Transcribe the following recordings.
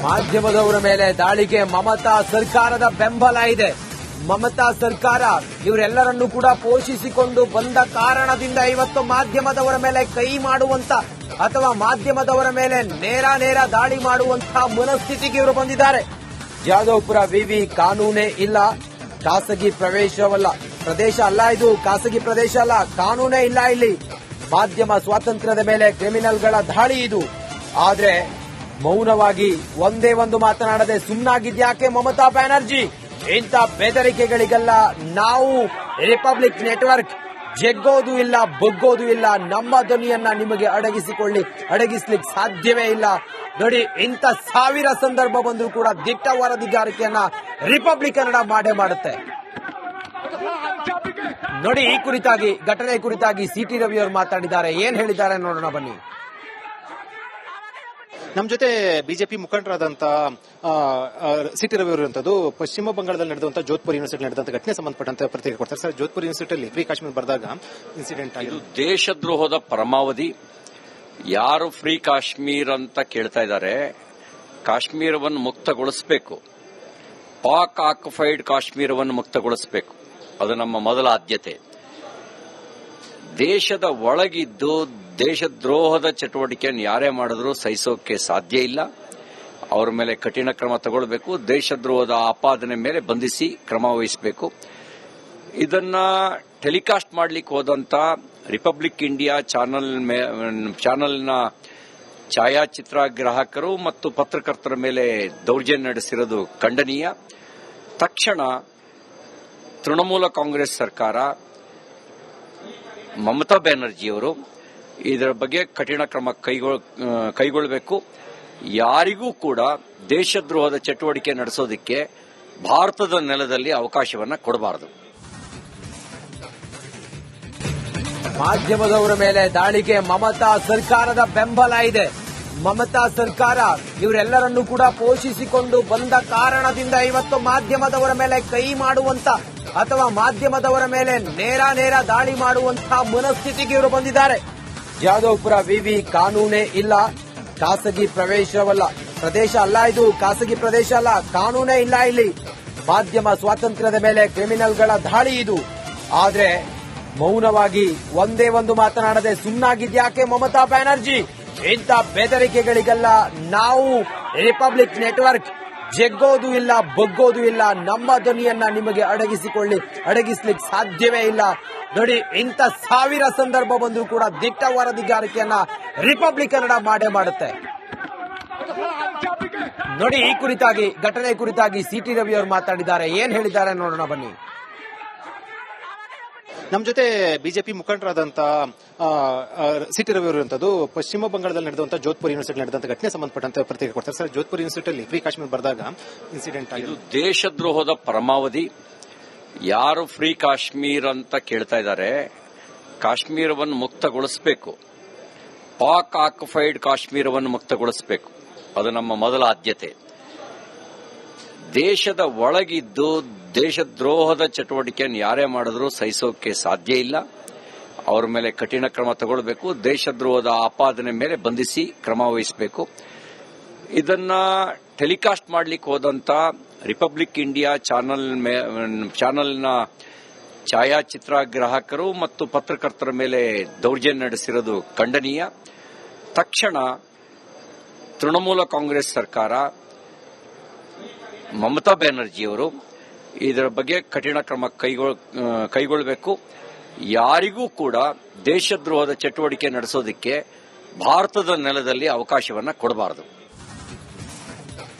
ಮಾಧ್ಯಮದವರ ಮೇಲೆ ದಾಳಿಗೆ ಮಮತಾ ಸರ್ಕಾರದ ಬೆಂಬಲ ಇದೆ. ಮಮತಾ ಸರ್ಕಾರ ಇವರೆಲ್ಲರನ್ನೂ ಕೂಡ ಪೋಷಿಸಿಕೊಂಡು ಬಂದ ಕಾರಣದಿಂದ ಇವತ್ತು ಮಾಧ್ಯಮದವರ ಮೇಲೆ ಕೈ ಮಾಡುವಂತ ಅಥವಾ ಮಾಧ್ಯಮದವರ ಮೇಲೆ ನೇರ ದಾಳಿ ಮಾಡುವಂತಹ ಮನಸ್ಥಿತಿಗೆ ಇವರು ಬಂದಿದ್ದಾರೆ. ಜಾಧವ್ಪುರ ವಿವಿ ಕಾನೂನೇ ಇಲ್ಲ, ಖಾಸಗಿ ಪ್ರದೇಶ ಅಲ್ಲ, ಇದು ಖಾಸಗಿ ಪ್ರದೇಶ ಅಲ್ಲ, ಕಾನೂನೇ ಇಲ್ಲ. ಇಲ್ಲಿ ಮಾಧ್ಯಮ ಸ್ವಾತಂತ್ರ್ಯದ ಮೇಲೆ ಕ್ರಿಮಿನಲ್ಗಳ ದಾಳಿ ಇದು. ಆದ್ರೆ ಮೌನವಾಗಿ ಒಂದೇ ಒಂದು ಮಾತನಾಡದೆ ಸುಮ್ಮನಾಗಿದ್ಯಾಕೆ ಮಮತಾ ಬ್ಯಾನರ್ಜಿ? ಇಂಥ ಬೆದರಿಕೆಗಳಿಗೆಲ್ಲ ನಾವು ರಿಪಬ್ಲಿಕ್ ನೆಟ್ವರ್ಕ್ ಜಗ್ಗೋದು ಇಲ್ಲ, ಬಗ್ಗೋದು ಇಲ್ಲ. ನಮ್ಮ ಧ್ವನಿಯನ್ನ ನಿಮಗೆ ಅಡಗಿಸ್ಲಿಕ್ಕೆ ಸಾಧ್ಯವೇ ಇಲ್ಲ. ನೋಡಿ, ಇಂಥ 1000 ಸಂದರ್ಭ ಬಂದರೂ ಕೂಡ ದಿಟ್ಟ ವರದಿಗಾರಿಕೆಯನ್ನ ರಿಪಬ್ಲಿಕ್ ಕನ್ನಡ ಮಾಡುತ್ತೆ. ನೋಡಿ, ಈ ಕುರಿತಾಗಿ ಘಟನೆ ಕುರಿತಾಗಿ ಸಿಟಿ ರವಿ ಅವರು ಮಾತಾಡಿದ್ದಾರೆ. ಏನ್ ಹೇಳಿದ್ದಾರೆ ನೋಡೋಣ ಬನ್ನಿ. ನಮ್ಮ ಜೊತೆ ಬಿಜೆಪಿ ಮುಖಂಡರಾದಂತ ಸಿಟಿ ರವಿ ಅವರಂತದ್ದು ಪಶ್ಚಿಮ ಬಂಗಾಳದಲ್ಲಿ ನಡೆದಂತ ಜೋಧ್ಪುರ್ ಯೂನಿವರ್ಸಿಟಿ ನಡೆದಂತ ಘಟನೆ ಸಂಬಂಧಪಟ್ಟಂತೆ ಪ್ರತಿಕ್ರಿಯೆ ಕೊಡ್ತಾರೆ. ಸರ್, ಜೋಧ್ಪುರ್ ಯೂನಿವರ್ಸಿಟಿಯಲ್ಲಿ ಫ್ರೀ ಕಾಶ್ಮೀರ್ ಬರೆದಾಗ ಇನ್ಸಿಡೆಂಟ್ ಆಗಿದೆ. ಇದು ದೇಶದ್ರೋಹದ ಪರಮಾವಧಿ. ಯಾರು ಫ್ರೀ ಕಾಶ್ಮೀರ್ ಅಂತ ಕೇಳ್ತಾ ಇದ್ದಾರೆ, ಕಾಶ್ಮೀರವನ್ನು ಮುಕ್ತಗೊಳಿಸಬೇಕು, ಪಾಕ್ ಆಕ್ಯುಪೈಡ್ ಕಾಶ್ಮೀರವನ್ನು ಮುಕ್ತಗೊಳಿಸಬೇಕು. ಅದು ನಮ್ಮ ಮೊದಲ ಆದ್ಯತೆ. ದೇಶದ ಒಳಗಿದ್ದು ದೇಶದ್ರೋಹದ ಚಟುವಟಿಕೆಯನ್ನು ಯಾರೇ ಮಾಡಿದ್ರೂ ಸಹಿಸೋಕೆ ಸಾಧ್ಯ ಇಲ್ಲ. ಅವರ ಮೇಲೆ ಕಠಿಣ ಕ್ರಮ ತಗೊಳ್ಬೇಕು. ದೇಶದ್ರೋಹದ ಆಪಾದನೆ ಮೇಲೆ ಬಂಧಿಸಿ ಕ್ರಮ ವಹಿಸಬೇಕು. ಇದನ್ನ ಟೆಲಿಕಾಸ್ಟ್ ಮಾಡಲಿಕ್ಕೆ ಹೋದಂತ ರಿಪಬ್ಲಿಕ್ ಇಂಡಿಯಾ ಚಾನೆಲ್ನ ಛಾಯಾಚಿತ್ರಗ್ರಾಹಕರು ಮತ್ತು ಪತ್ರಕರ್ತರ ಮೇಲೆ ದೌರ್ಜನ್ಯ ನಡೆಸಿರೋದು ಖಂಡನೀಯ. ತಕ್ಷಣ ತೃಣಮೂಲ ಕಾಂಗ್ರೆಸ್ ಸರ್ಕಾರ, ಮಮತಾ ಬ್ಯಾನರ್ಜಿಯವರು ಇದರ ಬಗ್ಗೆ ಕಠಿಣ ಕ್ರಮ ಕೈಗೊಳ್ಳಬೇಕು. ಯಾರಿಗೂ ಕೂಡ ದೇಶದ್ರೋಹದ ಚಟುವಟಿಕೆ ನಡೆಸೋದಕ್ಕೆ ಭಾರತದ ನೆಲದಲ್ಲಿ ಅವಕಾಶವನ್ನ ಕೊಡಬಾರದು. ಮಾಧ್ಯಮದವರ ಮೇಲೆ ದಾಳಿಗೆ ಮಮತಾ ಸರ್ಕಾರದ ಬೆಂಬಲ ಇದೆ. ಮಮತಾ ಸರ್ಕಾರ ಇವರೆಲ್ಲರನ್ನೂ ಕೂಡ ಪೋಷಿಸಿಕೊಂಡು ಬಂದ ಕಾರಣದಿಂದ ಇವತ್ತು ಮಾಧ್ಯಮದವರ ಮೇಲೆ ಕೈ ಮಾಡುವಂತ ಅಥವಾ ಮಾಧ್ಯಮದವರ ಮೇಲೆ ನೇರ ದಾಳಿ ಮಾಡುವಂತಹ ಮನಸ್ಥಿತಿಗೆ ಇವರು ಬಂದಿದ್ದಾರೆ. ಜಾಧವ್ಪುರ ವಿವಿ ಕಾನೂನೇ ಇಲ್ಲ, ಖಾಸಗಿ ಪ್ರದೇಶ ಅಲ್ಲ, ಇದು ಖಾಸಗಿ ಪ್ರದೇಶ ಅಲ್ಲ, ಕಾನೂನೇ ಇಲ್ಲ. ಇಲ್ಲಿ ಮಾಧ್ಯಮ ಸ್ವಾತಂತ್ರ್ಯದ ಮೇಲೆ ಕ್ರಿಮಿನಲ್ಗಳ ದಾಳಿ ಇದು. ಆದ್ರೆ ಮೌನವಾಗಿ ಒಂದೇ ಒಂದು ಮಾತನಾಡದೆ ಸುಮ್ಮನಾಗಿದ್ಯಾಕೆ ಮಮತಾ ಬ್ಯಾನರ್ಜಿ? ಇಂಥ ಬೆದರಿಕೆಗಳಿಗೆಲ್ಲ ನಾವು ರಿಪಬ್ಲಿಕ್ ನೆಟ್ವರ್ಕ್ ಜಗ್ಗೋದು ಇಲ್ಲ, ಬಗ್ಗೋದು ಇಲ್ಲ. ನಮ್ಮ ಧ್ವನಿಯನ್ನ ನಿಮಗೆ ಅಡಗಿಸ್ಲಿಕ್ಕೆ ಸಾಧ್ಯವೇ ಇಲ್ಲ. ನೋಡಿ, ಇಂಥ 1000 ಸಂದರ್ಭ ಬಂದರೂ ಕೂಡ ದಿಟ್ಟ ವರದಿಗಾರಿಕೆಯನ್ನ ರಿಪಬ್ಲಿಕ್ ಕನ್ನಡ ಮಾಡುತ್ತೆ. ನೋಡಿ, ಈ ಕುರಿತಾಗಿ ಘಟನೆ ಕುರಿತಾಗಿ ಸಿಟಿ ರವಿ ಅವರು ಮಾತಾಡಿದ್ದಾರೆ. ಏನ್ ಹೇಳಿದ್ದಾರೆ ನೋಡೋಣ ಬನ್ನಿ. ನಮ್ಮ ಜೊತೆ ಬಿಜೆಪಿ ಮುಖಂಡರಾದಂತ ಸಿಟಿ ರವಿ ಅವರಂತದ್ದು ಪಶ್ಚಿಮ ಬಂಗಾಳದಲ್ಲಿ ನಡೆದಂತ ಜೋಧ್ಪುರ್ ಯೂನಿವರ್ಸಿಟಿ ನಡೆದಂತ ಘಟನೆ ಸಂಬಂಧಪಟ್ಟಂತೆ ಪ್ರತಿಕ್ರಿಯೆ ಕೊಡ್ತಾರೆ. ಸರ್, ಜೋಧ್ಪುರ್ ಯೂನಿವರ್ಸಿಟಿಯಲ್ಲಿ ಫ್ರೀ ಕಾಶ್ಮೀರ್ ಬರೆದಾಗ ಇನ್ಸಿಡೆಂಟ್ ಆಗಿದೆ. ಇದು ದೇಶದ್ರೋಹದ ಪರಮಾವಧಿ. ಯಾರು ಫ್ರೀ ಕಾಶ್ಮೀರ್ ಅಂತ ಕೇಳ್ತಾ ಇದ್ದಾರೆ, ಕಾಶ್ಮೀರವನ್ನು ಮುಕ್ತಗೊಳಿಸಬೇಕು, ಪಾಕ್ ಆಕ್ಯುಪೈಡ್ ಕಾಶ್ಮೀರವನ್ನು ಮುಕ್ತಗೊಳಿಸಬೇಕು. ಅದು ನಮ್ಮ ಮೊದಲ ಆದ್ಯತೆ. ದೇಶದ ಒಳಗಿದ್ದು ದೇಶದ್ರೋಹದ ಚಟುವಟಿಕೆಯನ್ನು ಯಾರೇ ಮಾಡಿದ್ರೂ ಸಹಿಸೋಕೆ ಸಾಧ್ಯ ಇಲ್ಲ. ಅವರ ಮೇಲೆ ಕಠಿಣ ಕ್ರಮ ತಗೊಳ್ಬೇಕು. ದೇಶದ್ರೋಹದ ಆಪಾದನೆ ಮೇಲೆ ಬಂಧಿಸಿ ಕ್ರಮ ವಹಿಸಬೇಕು. ಇದನ್ನ ಟೆಲಿಕಾಸ್ಟ್ ಮಾಡಲಿಕ್ಕೆ ಹೋದಂತ ರಿಪಬ್ಲಿಕ್ ಇಂಡಿಯಾ ಚಾನೆಲ್ನ ಛಾಯಾಚಿತ್ರಗ್ರಾಹಕರು ಮತ್ತು ಪತ್ರಕರ್ತರ ಮೇಲೆ ದೌರ್ಜನ್ಯ ನಡೆಸಿರೋದು ಖಂಡನೀಯ. ತಕ್ಷಣ ತೃಣಮೂಲ ಕಾಂಗ್ರೆಸ್ ಸರ್ಕಾರ, ಮಮತಾ ಬ್ಯಾನರ್ಜಿಯವರು ಇದರ ಬಗ್ಗೆ ಕಠಿಣ ಕ್ರಮ ಕೈಗೊಳ್ಳಬೇಕು. ಯಾರಿಗೂ ಕೂಡ ದೇಶದ್ರೋಹದ ಚಟುವಟಿಕೆ ನಡೆಸೋದಕ್ಕೆ ಭಾರತದ ನೆಲದಲ್ಲಿ ಅವಕಾಶವನ್ನ ಕೊಡಬಾರದು.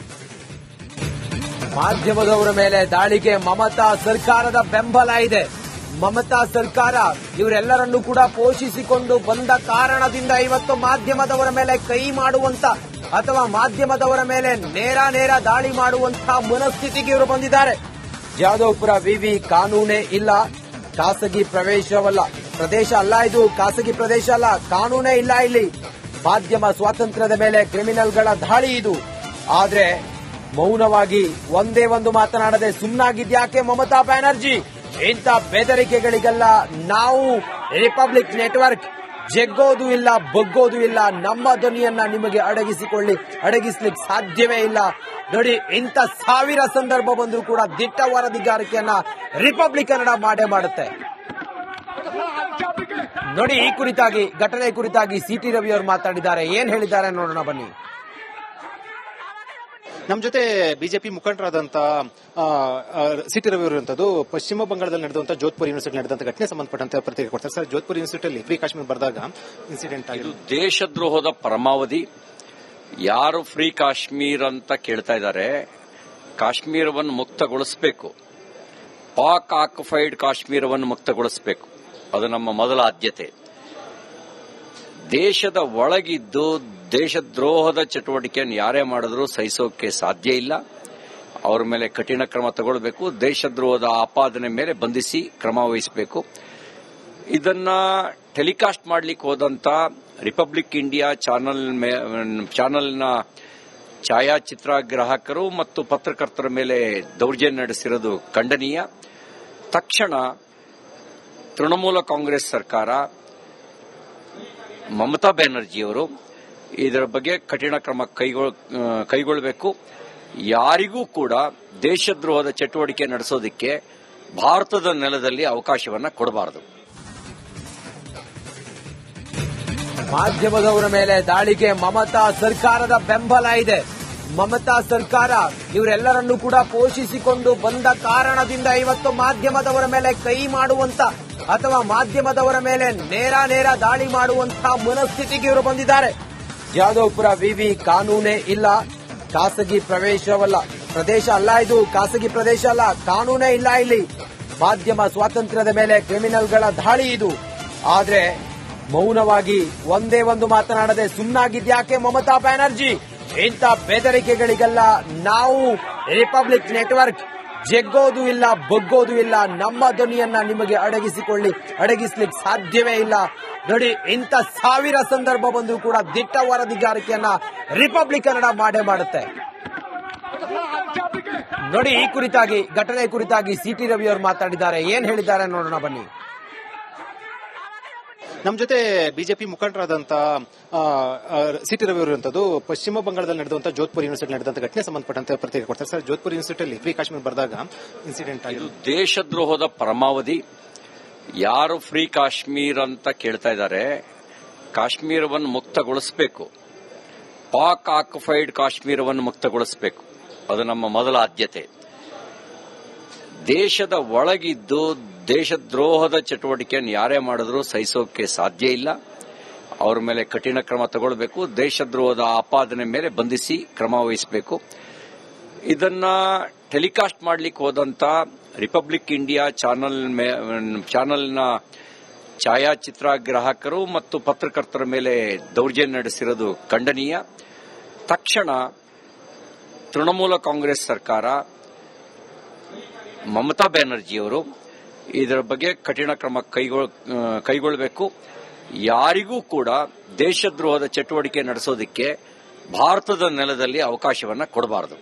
ಮಾಧ್ಯಮದವರ ಮೇಲೆ ದಾಳಿಗೆ ಮಮತಾ ಸರ್ಕಾರದ ಬೆಂಬಲ ಇದೆ. ಮಮತಾ ಸರ್ಕಾರ ಇವರೆಲ್ಲರನ್ನೂ ಕೂಡ ಪೋಷಿಸಿಕೊಂಡು ಬಂದ ಕಾರಣದಿಂದ ಇವತ್ತು ಮಾಧ್ಯಮದವರ ಮೇಲೆ ಕೈ ಮಾಡುವಂತ ಅಥವಾ ಮಾಧ್ಯಮದವರ ಮೇಲೆ ನೇರ ದಾಳಿ ಮಾಡುವಂತಹ ಮನಸ್ಥಿತಿಗೆ ಇವರು ಬಂದಿದ್ದಾರೆ. ಜಾಧವ್ಪುರ ವಿವಿ ಕಾನೂನೇ ಇಲ್ಲ, ಖಾಸಗಿ ಪ್ರದೇಶ ಅಲ್ಲ, ಇದು ಖಾಸಗಿ ಪ್ರದೇಶ ಅಲ್ಲ, ಕಾನೂನೇ ಇಲ್ಲ. ಇಲ್ಲಿ ಮಾಧ್ಯಮ ಸ್ವಾತಂತ್ರ್ಯದ ಮೇಲೆ ಕ್ರಿಮಿನಲ್ಗಳ ದಾಳಿ ಇದು. ಆದ್ರೆ ಮೌನವಾಗಿ ಒಂದೇ ಒಂದು ಮಾತನಾಡದೆ ಸುಮ್ಮನಾಗಿದ್ಯಾಕೆ ಮಮತಾ ಬ್ಯಾನರ್ಜಿ? ಇಂಥ ಬೆದರಿಕೆಗಳಿಗೆಲ್ಲ ನಾವು ರಿಪಬ್ಲಿಕ್ ನೆಟ್ವರ್ಕ್ ಜಗ್ಗೋದು ಇಲ್ಲ, ಬಗ್ಗೋದು ಇಲ್ಲ. ನಮ್ಮ ಧ್ವನಿಯನ್ನ ನಿಮಗೆ ಅಡಗಿಸ್ಲಿಕ್ಕೆ ಸಾಧ್ಯವೇ ಇಲ್ಲ. ನೋಡಿ, ಇಂಥ 1000 ಸಂದರ್ಭ ಬಂದರೂ ಕೂಡ ದಿಟ್ಟ ವರದಿಗಾರಿಕೆಯನ್ನ ರಿಪಬ್ಲಿಕ್ ಕನ್ನಡ ಮಾಡೇ ಮಾಡುತ್ತೆ. ನೋಡಿ, ಈ ಕುರಿತಾಗಿ, ಘಟನೆ ಕುರಿತಾಗಿ ಸಿಟಿ ರವಿ ಅವರು ಮಾತಾಡಿದ್ದಾರೆ. ಏನ್ ಹೇಳಿದ್ದಾರೆ ನೋಡೋಣ ಬನ್ನಿ. ನಮ್ಮ ಜೊತೆ ಬಿಜೆಪಿ ಮುಖಂಡರಾದಂತ ಸಿಟಿ ರವಿ ಅವರಂತದ್ದು ಪಶ್ಚಿಮ ಬಂಗಾಳದಲ್ಲಿ ನಡೆದಂತ ಜೋಧ್ಪುರ್ ಯೂನಿವರ್ಸಿಟಿ ನಡೆದಂತ ಘಟನೆ ಸಂಬಂಧಪಟ್ಟಂತೆ ಪ್ರತಿಕ್ರಿಯೆ ಕೊಡ್ತಾರೆ. ಸರ್, ಜೋಧ್ಪುರ್ ಯೂನಿವರ್ಸಿಟಿಯಲ್ಲಿ ಫ್ರೀ ಕಾಶ್ಮೀರ್ ಬರೆದಾಗ ಇನ್ಸಿಡೆಂಟ್ ಆಗಿದೆ. ಇದು ದೇಶದ್ರೋಹದ ಪರಮಾವಧಿ. ಯಾರು ಫ್ರೀ ಕಾಶ್ಮೀರ್ ಅಂತ ಕೇಳ್ತಾ ಇದ್ದಾರೆ, ಕಾಶ್ಮೀರವನ್ನು ಮುಕ್ತಗೊಳಿಸಬೇಕು. ಪಾಕ್ ಆಕ್ಯುಪೈಡ್ ಕಾಶ್ಮೀರವನ್ನು ಮುಕ್ತಗೊಳಿಸಬೇಕು. ಅದು ನಮ್ಮ ಮೊದಲ ಆದ್ಯತೆ. ದೇಶದ ಒಳಗಿದ್ದು ದೇಶದ್ರೋಹದ ಚಟುವಟಿಕೆಯನ್ನು ಯಾರೇ ಮಾಡಿದ್ರೂ ಸಹಿಸೋಕೆ ಸಾಧ್ಯ ಇಲ್ಲ. ಅವರ ಮೇಲೆ ಕಠಿಣ ಕ್ರಮ ತಗೊಳ್ಬೇಕು. ದೇಶದ್ರೋಹದ ಆಪಾದನೆ ಮೇಲೆ ಬಂಧಿಸಿ ಕ್ರಮ ವಹಿಸಬೇಕು. ಇದನ್ನ ಟೆಲಿಕಾಸ್ಟ್ ಮಾಡಲಿಕ್ಕೆ ಹೋದಂತ ರಿಪಬ್ಲಿಕ್ ಇಂಡಿಯಾ ಚಾನೆಲ್ನ ಛಾಯಾಚಿತ್ರಗ್ರಾಹಕರು ಮತ್ತು ಪತ್ರಕರ್ತರ ಮೇಲೆ ದೌರ್ಜನ್ಯ ನಡೆಸಿರೋದು ಖಂಡನೀಯ. ತಕ್ಷಣ ತೃಣಮೂಲ ಕಾಂಗ್ರೆಸ್ ಸರ್ಕಾರ, ಮಮತಾ ಬ್ಯಾನರ್ಜಿಯವರು ಇದರ ಬಗ್ಗೆ ಕಠಿಣ ಕ್ರಮ ಕೈಗೊಳ್ಳಬೇಕು. ಯಾರಿಗೂ ಕೂಡ ದೇಶದ್ರೋಹದ ಚಟುವಟಿಕೆ ನಡೆಸೋದಕ್ಕೆ ಭಾರತದ ನೆಲದಲ್ಲಿ ಅವಕಾಶವನ್ನ ಕೊಡಬಾರದು. ಮಾಧ್ಯಮದವರ ಮೇಲೆ ದಾಳಿಗೆ ಮಮತಾ ಸರ್ಕಾರದ ಬೆಂಬಲ ಇದೆ. ಮಮತಾ ಸರ್ಕಾರ ಇವರೆಲ್ಲರನ್ನೂ ಕೂಡ ಪೋಷಿಸಿಕೊಂಡು ಬಂದ ಕಾರಣದಿಂದ ಇವತ್ತು ಮಾಧ್ಯಮದವರ ಮೇಲೆ ಕೈ ಮಾಡುವಂತ ಅಥವಾ ಮಾಧ್ಯಮದವರ ಮೇಲೆ ನೇರ ದಾಳಿ ಮಾಡುವಂತಹ ಮನಸ್ಥಿತಿಗೆ ಇವರು ಬಂದಿದ್ದಾರೆ. ಜಾಧವ್ಪುರ ವಿವಿ ಕಾನೂನೇ ಇಲ್ಲ, ಖಾಸಗಿ ಪ್ರದೇಶ ಅಲ್ಲ, ಇದು ಖಾಸಗಿ ಪ್ರದೇಶ ಅಲ್ಲ, ಕಾನೂನೇ ಇಲ್ಲ. ಇಲ್ಲಿ ಮಾಧ್ಯಮ ಸ್ವಾತಂತ್ರ್ಯದ ಮೇಲೆ ಕ್ರಿಮಿನಲ್ಗಳ ದಾಳಿ ಇದು. ಆದ್ರೆ ಮೌನವಾಗಿ ಒಂದೇ ಒಂದು ಮಾತನಾಡದೆ ಸುಮ್ಮನಾಗಿದ್ಯಾಕೆ ಮಮತಾ ಬ್ಯಾನರ್ಜಿ? ಇಂಥ ಬೆದರಿಕೆಗಳಿಗೆಲ್ಲ ನಾವು ರಿಪಬ್ಲಿಕ್ ನೆಟ್ವರ್ಕ್ ಜಗ್ಗೋದು ಇಲ್ಲ, ಬಗ್ಗೋದು ಇಲ್ಲ. ನಮ್ಮ ಧ್ವನಿಯನ್ನ ನಿಮಗೆ ಅಡಗಿಸ್ಲಿಕ್ಕೆ ಸಾಧ್ಯವೇ ಇಲ್ಲ. ನೋಡಿ, ಇಂಥ 1000 ಸಂದರ್ಭ ಬಂದರೂ ಕೂಡ ದಿಟ್ಟ ವರದಿಗಾರಿಕೆಯನ್ನ ರಿಪಬ್ಲಿಕ್ ಕನ್ನಡ ಮಾಡೇ ಮಾಡುತ್ತೆ. ನೋಡಿ, ಈ ಕುರಿತಾಗಿ, ಘಟನೆ ಕುರಿತಾಗಿ ಸಿಟಿ ರವಿ ಅವರು ಮಾತಾಡಿದ್ದಾರೆ. ಏನ್ ಹೇಳಿದ್ದಾರೆ ನೋಡೋಣ ಬನ್ನಿ. ನಮ್ಮ ಜೊತೆ ಬಿಜೆಪಿ ಮುಖಂಡರಾದಂತ ಸಿಟಿ ರವಿ ಅವರಂತದ್ದು ಪಶ್ಚಿಮ ಬಂಗಾಳದಲ್ಲಿ ನಡೆದಂತ ಜೋಧ್ಪುರ್ ಯೂನಿವರ್ಸಿಟಿ ನಡೆದಂತ ಘಟನೆ ಸಂಬಂಧಪಟ್ಟಂತೆ ಪ್ರತಿಕ್ರಿಯೆ ಕೊಡ್ತಾರೆ. ಸರ್, ಜೋಧ್ಪುರ್ ಯೂನಿವರ್ಸಿಟಿಯಲ್ಲಿ ಫ್ರೀ ಕಾಶ್ಮೀರ್ ಬರೆದಾಗ ಇನ್ಸಿಡೆಂಟ್ ಆಗಿದೆ. ಇದು ದೇಶದ್ರೋಹದ ಪರಮಾವಧಿ. ಯಾರು ಫ್ರೀ ಕಾಶ್ಮೀರ್ ಅಂತ ಕೇಳ್ತಾ ಇದ್ದಾರೆ, ಕಾಶ್ಮೀರವನ್ನು ಮುಕ್ತಗೊಳಿಸಬೇಕು. ಪಾಕ್ ಆಕ್ಯುಪೈಡ್ ಕಾಶ್ಮೀರವನ್ನು ಮುಕ್ತಗೊಳಿಸಬೇಕು. ಅದು ನಮ್ಮ ಮೊದಲ ಆದ್ಯತೆ. ದೇಶದ ಒಳಗಿದ್ದು ದೇಶದ್ರೋಹದ ಚಟುವಟಿಕೆಯನ್ನು ಯಾರೇ ಮಾಡಿದ್ರೂ ಸಹಿಸೋಕೆ ಸಾಧ್ಯ ಇಲ್ಲ. ಅವರ ಮೇಲೆ ಕಠಿಣ ಕ್ರಮ ತಗೊಳ್ಬೇಕು. ದೇಶದ್ರೋಹದ ಆಪಾದನೆ ಮೇಲೆ ಬಂಧಿಸಿ ಕ್ರಮ ವಹಿಸಬೇಕು. ಇದನ್ನ ಟೆಲಿಕಾಸ್ಟ್ ಮಾಡಲಿಕ್ಕೆ ಹೋದಂತ ರಿಪಬ್ಲಿಕ್ ಇಂಡಿಯಾ ಚಾನೆಲ್ನ ಛಾಯಾಚಿತ್ರಗ್ರಾಹಕರು ಮತ್ತು ಪತ್ರಕರ್ತರ ಮೇಲೆ ದೌರ್ಜನ್ಯ ನಡೆಸಿರೋದು ಖಂಡನೀಯ. ತಕ್ಷಣ ತೃಣಮೂಲ ಕಾಂಗ್ರೆಸ್ ಸರ್ಕಾರ, ಮಮತಾ ಬ್ಯಾನರ್ಜಿಯವರು ಇದರ ಬಗ್ಗೆ ಕಠಿಣ ಕ್ರಮ ಕೈಗೊಳ್ಳಬೇಕು. ಯಾರಿಗೂ ಕೂಡ ದೇಶದ್ರೋಹದ ಚಟುವಟಿಕೆ ನಡೆಸೋದಕ್ಕೆ ಭಾರತದ ನೆಲದಲ್ಲಿ ಅವಕಾಶವನ್ನ ಕೊಡಬಾರದು.